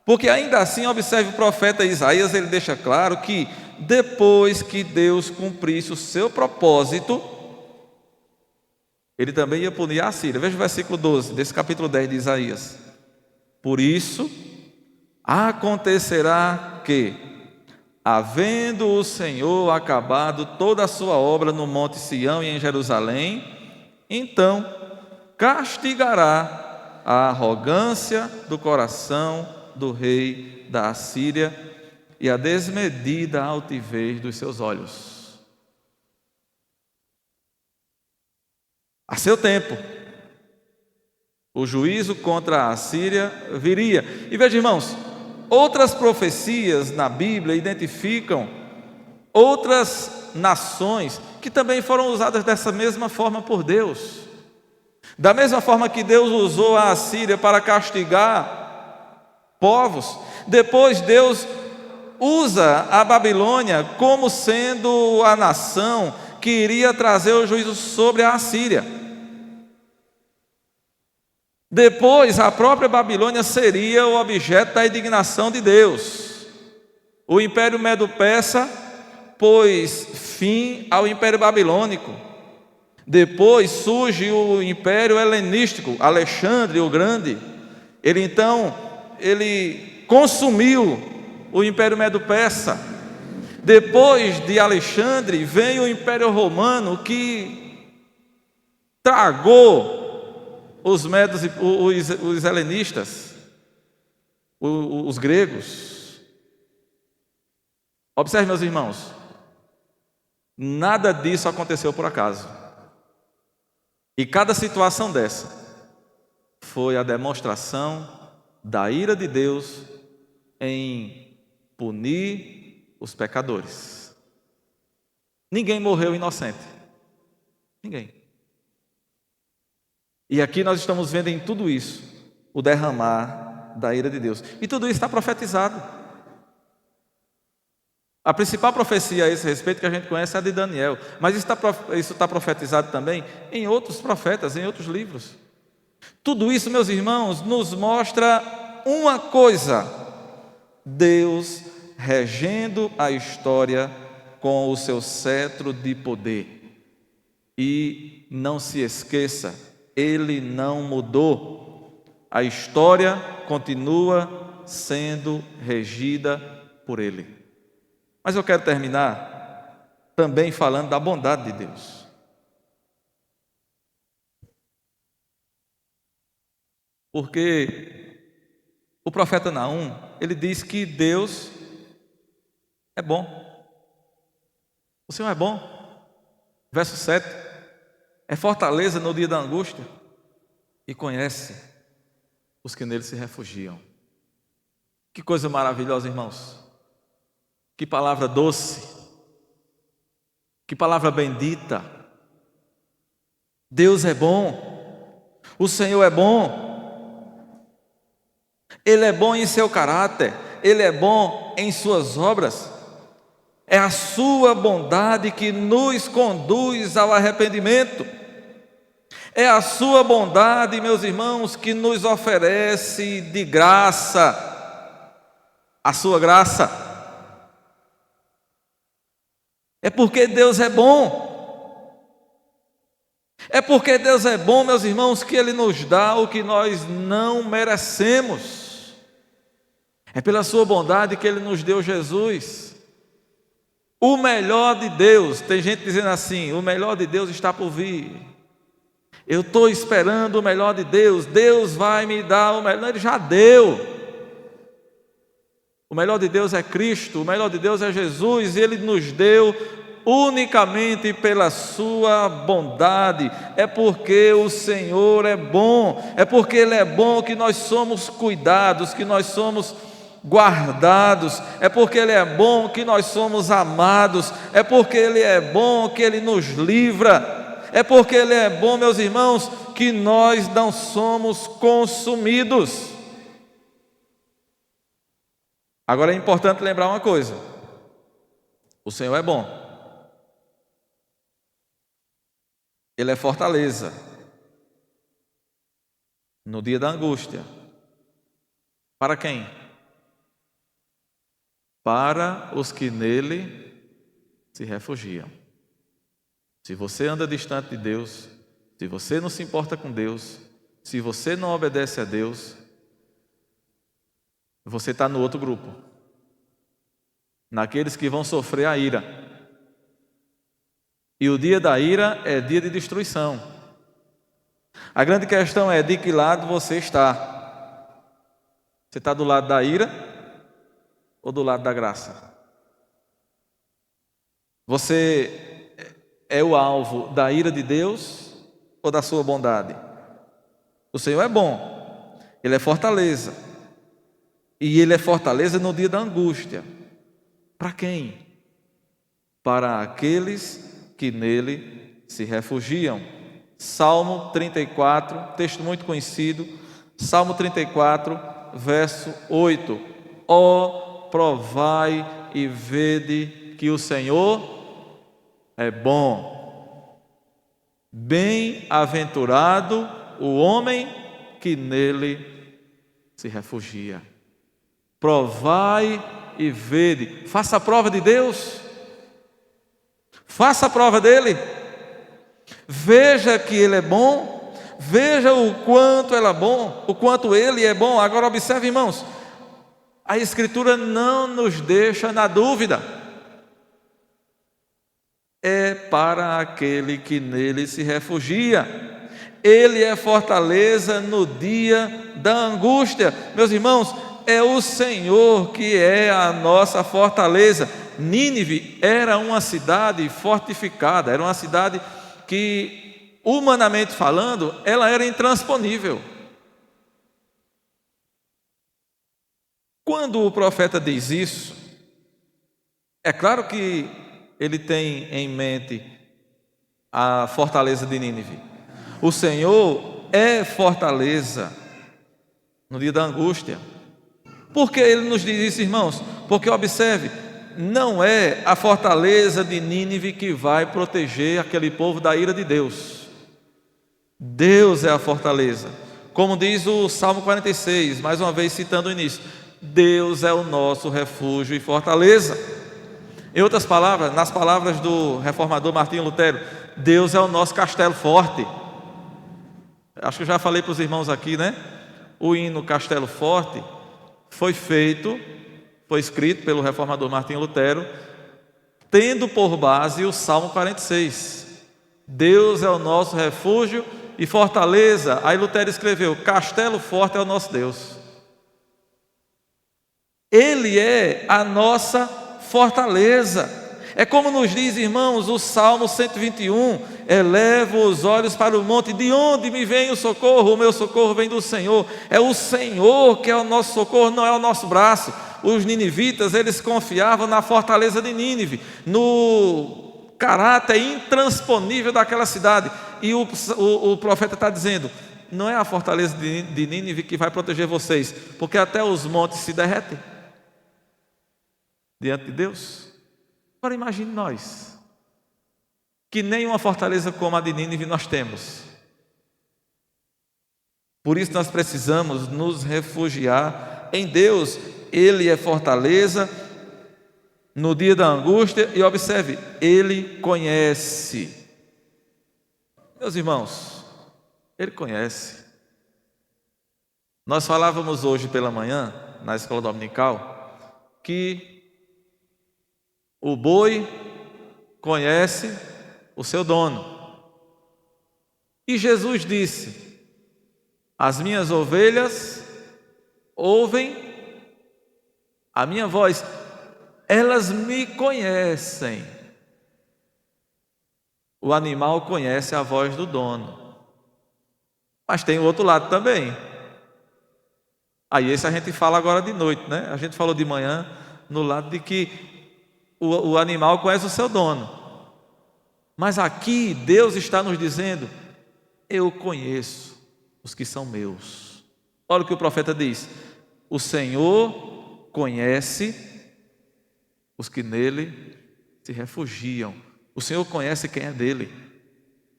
Porque ainda assim, observe o profeta Isaías, ele deixa claro que depois que Deus cumprisse o seu propósito, ele também ia punir a Síria. Veja o versículo 12 desse capítulo 10 de Isaías. Por isso, acontecerá que, havendo o Senhor acabado toda a sua obra no monte Sião e em Jerusalém, então castigará a arrogância do coração do rei da Assíria e a desmedida altivez dos seus olhos. A seu tempo, o juízo contra a Assíria viria. E veja, irmãos, outras profecias na Bíblia identificam outras nações que também foram usadas dessa mesma forma por Deus. Da mesma forma que Deus usou a Assíria para castigar povos, depois Deus usa a Babilônia como sendo a nação que iria trazer o juízo sobre a Assíria. Depois, a própria Babilônia seria o objeto da indignação de Deus. O Império Medo-Persa pôs fim ao Império Babilônico. Depois surge o Império Helenístico, Alexandre o Grande. Ele consumiu o Império Medo-Persa. Depois de Alexandre vem o Império Romano, que tragou os medos e os helenistas, os gregos. Observe, meus irmãos, nada disso aconteceu por acaso. E cada situação dessa foi a demonstração da ira de Deus em punir os pecadores. Ninguém morreu inocente. Ninguém. E aqui nós estamos vendo em tudo isso o derramar da ira de Deus. E tudo isso está profetizado. A principal profecia a esse respeito que a gente conhece é a de Daniel. Mas isso está profetizado também em outros profetas, em outros livros. Tudo isso, meus irmãos, nos mostra uma coisa: Deus regendo a história com o seu cetro de poder. E não se esqueça, Ele não mudou. A história continua sendo regida por Ele. Mas eu quero terminar também falando da bondade de Deus. Porque o profeta Naum, ele diz que Deus é bom. O Senhor é bom. Verso 7. É fortaleza no dia da angústia e conhece os que nele se refugiam. Que coisa maravilhosa, irmãos. Que palavra doce. Que palavra bendita. Deus é bom. O Senhor é bom. Ele é bom em seu caráter. Ele é bom em suas obras. É a sua bondade que nos conduz ao arrependimento. É a sua bondade, meus irmãos, que nos oferece de graça a sua graça. É porque Deus é bom. É porque Deus é bom, meus irmãos, que Ele nos dá o que nós não merecemos. É pela sua bondade que Ele nos deu Jesus. O melhor de Deus, tem gente dizendo assim, o melhor de Deus está por vir. Eu estou esperando o melhor de Deus, Deus vai me dar o melhor. Ele já deu. O melhor de Deus é Cristo, o melhor de Deus é Jesus, e Ele nos deu unicamente pela sua bondade. É porque o Senhor é bom, é porque Ele é bom que nós somos cuidados, que nós somos guardados, é porque Ele é bom que nós somos amados, é porque Ele é bom que Ele nos livra. É porque Ele é bom, meus irmãos, que nós não somos consumidos. Agora é importante lembrar uma coisa: o Senhor é bom, Ele é fortaleza no dia da angústia. Para quem? Para os que nele se refugiam. Se você anda distante de Deus, Se você não se importa com Deus, se você não obedece a Deus, você está no outro grupo, naqueles que vão sofrer a ira. E o dia da ira é dia de destruição. A grande questão é de que lado você está. Você está do lado da ira ou do lado da graça? Você é o alvo da ira de Deus ou da sua bondade? O Senhor é bom, Ele é fortaleza. E Ele é fortaleza no dia da angústia. Para quem? Para aqueles que nele se refugiam. Salmo 34, texto muito conhecido. Salmo 34, verso 8. Ó, provai e vede que o Senhor é bom. Bem-aventurado o homem que nele se refugia. Provai e vede. Faça a prova de Deus. Faça a prova dele. Veja que ele é bom. Veja o quanto ele é bom, o quanto ele é bom. Agora observe, irmãos, a Escritura não nos deixa na dúvida. É para aquele que nele se refugia. Ele é fortaleza no dia da angústia. Meus irmãos, é o Senhor que é a nossa fortaleza. Nínive era uma cidade fortificada, era uma cidade que, humanamente falando, ela era intransponível. Quando o profeta diz isso, é claro que ele tem em mente a fortaleza de Nínive. O Senhor é fortaleza no dia da angústia. Por que ele nos diz isso, irmãos? Porque observe, não é a fortaleza de Nínive que vai proteger aquele povo da ira de Deus. Deus é a fortaleza. Como diz o Salmo 46, mais uma vez citando o início, Deus é o nosso refúgio e fortaleza. Em outras palavras, nas palavras do reformador Martinho Lutero, Deus é o nosso castelo forte. Acho que eu já falei para os irmãos aqui, né? O hino Castelo Forte foi escrito pelo reformador Martinho Lutero, tendo por base o Salmo 46. Deus é o nosso refúgio e fortaleza. Aí Lutero escreveu: Castelo Forte é o nosso Deus. Ele é a nossa fortaleza. É como nos diz, irmãos, o Salmo 121, elevo os olhos para o monte, de onde me vem o socorro? O meu socorro vem do Senhor. É o Senhor que é o nosso socorro, não é o nosso braço. Os ninivitas, eles confiavam na fortaleza de Nínive, no caráter intransponível daquela cidade. E o profeta está dizendo, não é a fortaleza de Nínive que vai proteger vocês, porque até os montes se derretem diante de Deus. Agora imagine nós, que nem uma fortaleza como a de Nínive nós temos. Por isso nós precisamos nos refugiar em Deus. Ele é fortaleza no dia da angústia. E observe, Ele conhece. Meus irmãos, Ele conhece. Nós falávamos hoje pela manhã, na escola dominical, que o boi conhece o seu dono. E Jesus disse: as minhas ovelhas ouvem a minha voz, elas me conhecem. O animal conhece a voz do dono. Mas tem o outro lado também. Aí esse a gente fala agora de noite, né? A gente falou de manhã no lado de que o animal conhece o seu dono. Mas aqui Deus está nos dizendo: eu conheço os que são meus. Olha o que o profeta diz: o Senhor conhece os que nele se refugiam. O Senhor conhece quem é dele.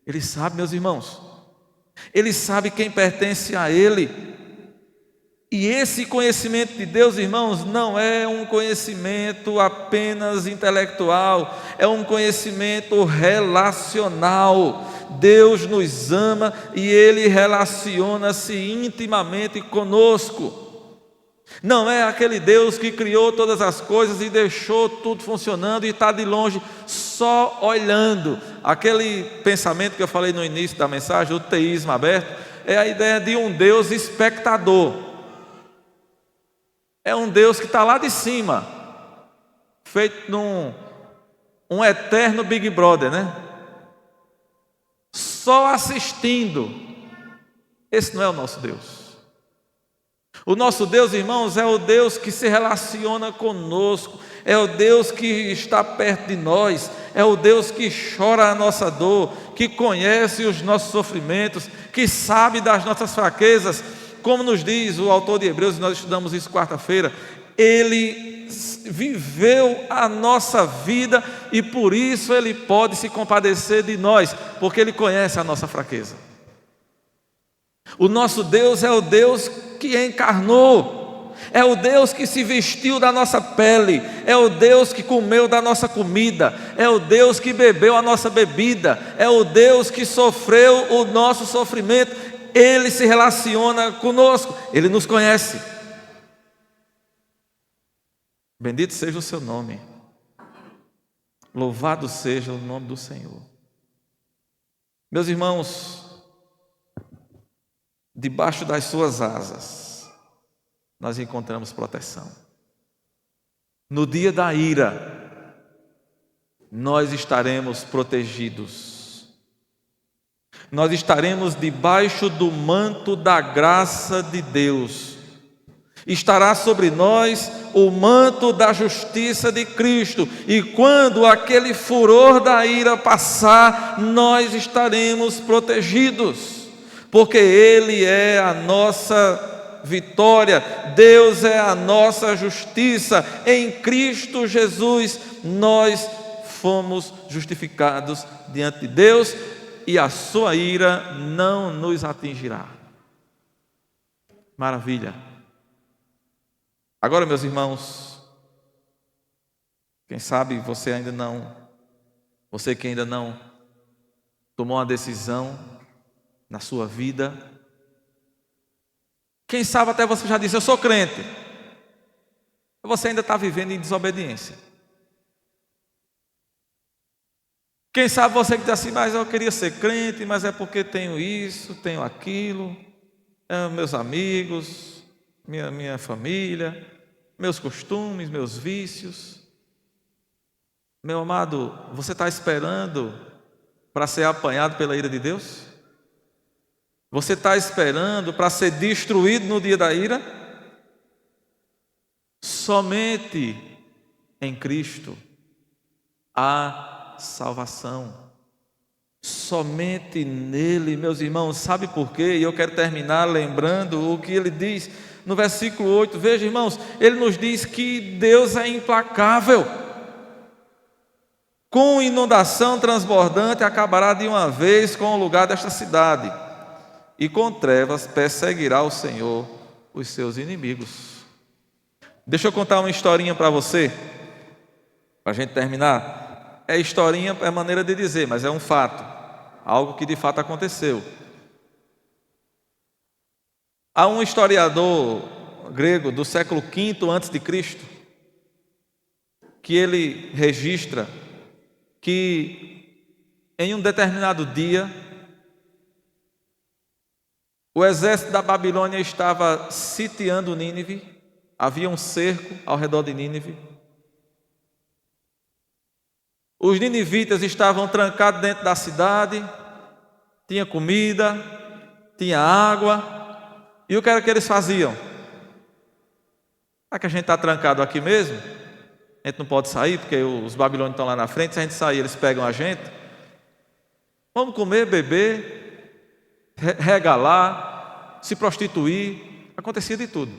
Ele sabe, meus irmãos. Ele sabe quem pertence a Ele. E esse conhecimento de Deus, irmãos, não é um conhecimento apenas intelectual, é um conhecimento relacional. Deus nos ama e Ele relaciona-se intimamente conosco. Não é aquele Deus que criou todas as coisas e deixou tudo funcionando e está de longe só olhando. Aquele pensamento que eu falei no início da mensagem, o teísmo aberto, é a ideia de um Deus espectador. É um Deus que está lá de cima, feito um eterno Big Brother, né? Só assistindo. Esse não é o nosso Deus. O nosso Deus, irmãos, é o Deus que se relaciona conosco, é o Deus que está perto de nós, é o Deus que chora a nossa dor, que conhece os nossos sofrimentos, que sabe das nossas fraquezas. Como nos diz o autor de Hebreus, e nós estudamos isso quarta-feira, Ele viveu a nossa vida e por isso Ele pode se compadecer de nós, porque Ele conhece a nossa fraqueza. O nosso Deus é o Deus que encarnou, é o Deus que se vestiu da nossa pele, é o Deus que comeu da nossa comida, é o Deus que bebeu a nossa bebida, é o Deus que sofreu o nosso sofrimento. Ele se relaciona conosco, Ele nos conhece. Bendito seja o seu nome, louvado seja o nome do Senhor. Meus irmãos, debaixo das suas asas, nós encontramos proteção. No dia da ira, nós estaremos protegidos. Nós estaremos debaixo do manto da graça de Deus. Estará sobre nós o manto da justiça de Cristo. E quando aquele furor da ira passar, nós estaremos protegidos. Porque Ele é a nossa vitória, Deus é a nossa justiça. Em Cristo Jesus nós fomos justificados diante de Deus e a sua ira não nos atingirá. Maravilha. Agora, meus irmãos, quem sabe você que ainda não tomou uma decisão na sua vida, quem sabe até você já disse, eu sou crente, você ainda está vivendo em desobediência. Quem sabe você que diz assim, mas eu queria ser crente, mas é porque tenho isso, tenho aquilo, meus amigos, minha família, meus costumes, meus vícios. Meu amado, você está esperando para ser apanhado pela ira de Deus? Você está esperando para ser destruído no dia da ira? Somente em Cristo há salvação. Somente nele, meus irmãos. Sabe por quê? E eu quero terminar lembrando o que ele diz no versículo 8. Veja, irmãos, ele nos diz que Deus é implacável. Com inundação transbordante acabará de uma vez com o lugar desta cidade, e com trevas perseguirá o Senhor os seus inimigos. Deixa eu contar uma historinha para você, para a gente terminar. Historinha é maneira de dizer, mas é um fato, algo que de fato aconteceu. Há um historiador grego do século V a.C. que ele registra que em um determinado dia o exército da Babilônia estava sitiando Nínive, havia um cerco ao redor de Nínive. Os ninivitas estavam trancados dentro da cidade, tinha comida, tinha água, e o que era que eles faziam? Já que a gente está trancado aqui mesmo, a gente não pode sair, porque os babilônios estão lá na frente, se a gente sair eles pegam a gente, vamos comer, beber, regalar, se prostituir, acontecia de tudo.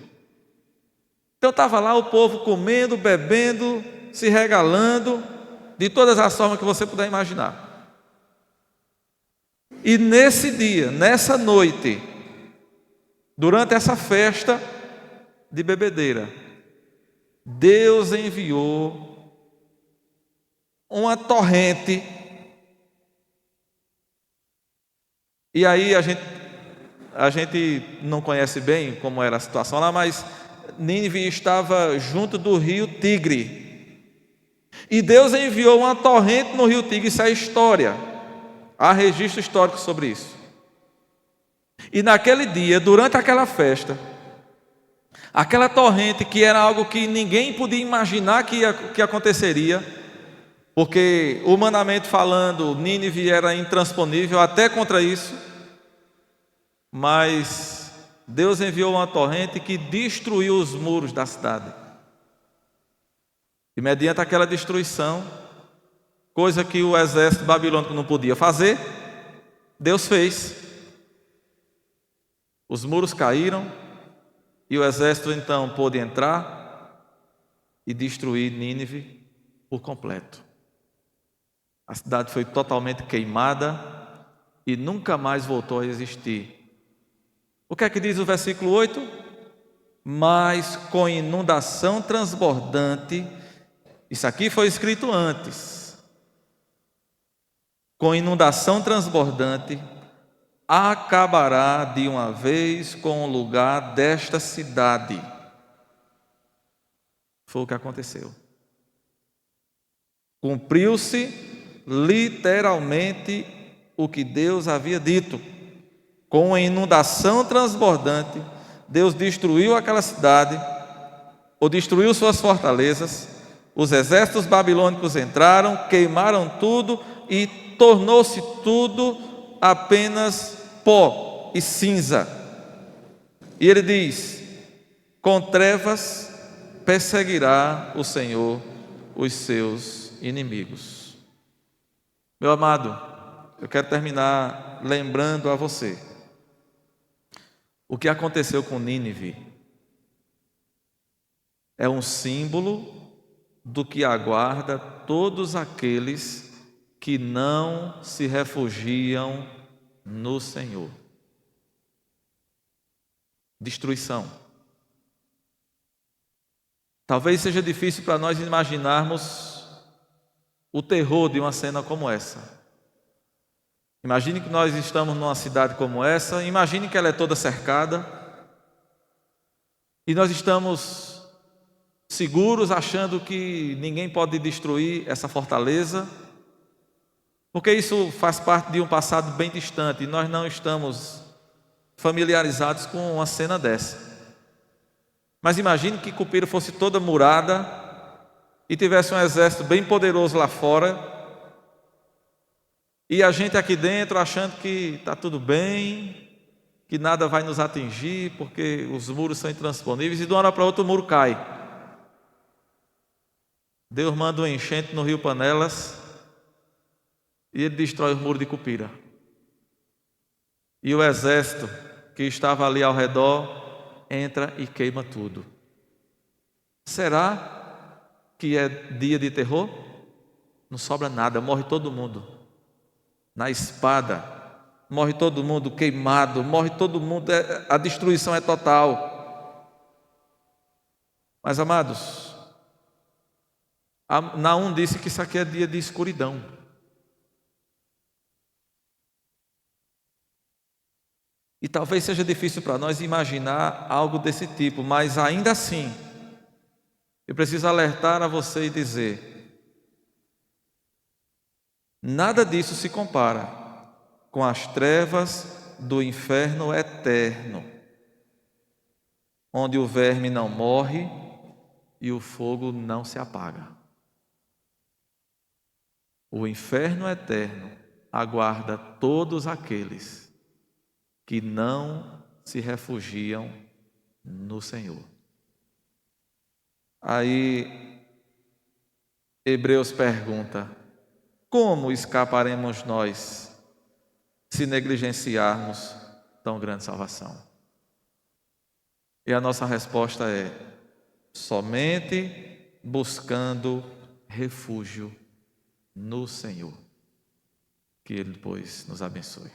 Então estava lá o povo comendo, bebendo, se regalando, de todas as formas que você puder imaginar. E nesse dia, nessa noite, durante essa festa, de bebedeira, Deus enviou uma torrente. E aí a gente não conhece bem como era a situação lá, mas Nínive estava junto do rio Tigre. E Deus enviou uma torrente no rio Tigre, isso é história. Há registro histórico sobre isso. E naquele dia, durante aquela festa, aquela torrente, que era algo que ninguém podia imaginar que aconteceria, porque humanamente falando, Nínive era intransponível até contra isso, mas Deus enviou uma torrente que destruiu os muros da cidade. E mediante aquela destruição, coisa que o exército babilônico não podia fazer, Deus fez. Os muros caíram e o exército então pôde entrar e destruir Nínive por completo. A cidade foi totalmente queimada e nunca mais voltou a existir. O que é que diz o versículo 8? Mas com inundação transbordante, isso aqui foi escrito antes, com inundação transbordante, acabará de uma vez com o lugar desta cidade. Foi o que aconteceu. Cumpriu-se literalmente o que Deus havia dito. Com a inundação transbordante, Deus destruiu aquela cidade, ou destruiu suas fortalezas. Os exércitos babilônicos entraram, queimaram tudo e tornou-se tudo apenas pó e cinza. E ele diz: com trevas perseguirá o Senhor os seus inimigos. Meu amado, eu quero terminar lembrando a você o que aconteceu com Nínive. É um símbolo do que aguarda todos aqueles que não se refugiam no Senhor. Destruição. Talvez seja difícil para nós imaginarmos o terror de uma cena como essa. Imagine que nós estamos numa cidade como essa, imagine que ela é toda cercada e nós estamos seguros, achando que ninguém pode destruir essa fortaleza, porque isso faz parte de um passado bem distante e nós não estamos familiarizados com uma cena dessa. Mas imagine que Cupira fosse toda murada e tivesse um exército bem poderoso lá fora e a gente aqui dentro achando que está tudo bem, que nada vai nos atingir porque os muros são intransponíveis, e de uma hora para outra o muro cai. Deus manda um enchente no rio Panelas e ele destrói o muro de Cupira. E o exército que estava ali ao redor entra e queima tudo. Será que é dia de terror? Não sobra nada, morre todo mundo na espada, morre todo mundo queimado, morre todo mundo, a destruição é total. Mas amados, Naum disse que isso aqui é dia de escuridão. E talvez seja difícil para nós imaginar algo desse tipo, mas ainda assim, eu preciso alertar a você e dizer: nada disso se compara com as trevas do inferno eterno, onde o verme não morre e o fogo não se apaga. O inferno eterno aguarda todos aqueles que não se refugiam no Senhor. Aí Hebreus pergunta: como escaparemos nós se negligenciarmos tão grande salvação? E a nossa resposta é: somente buscando refúgio no Senhor. Que Ele, pois, nos abençoe.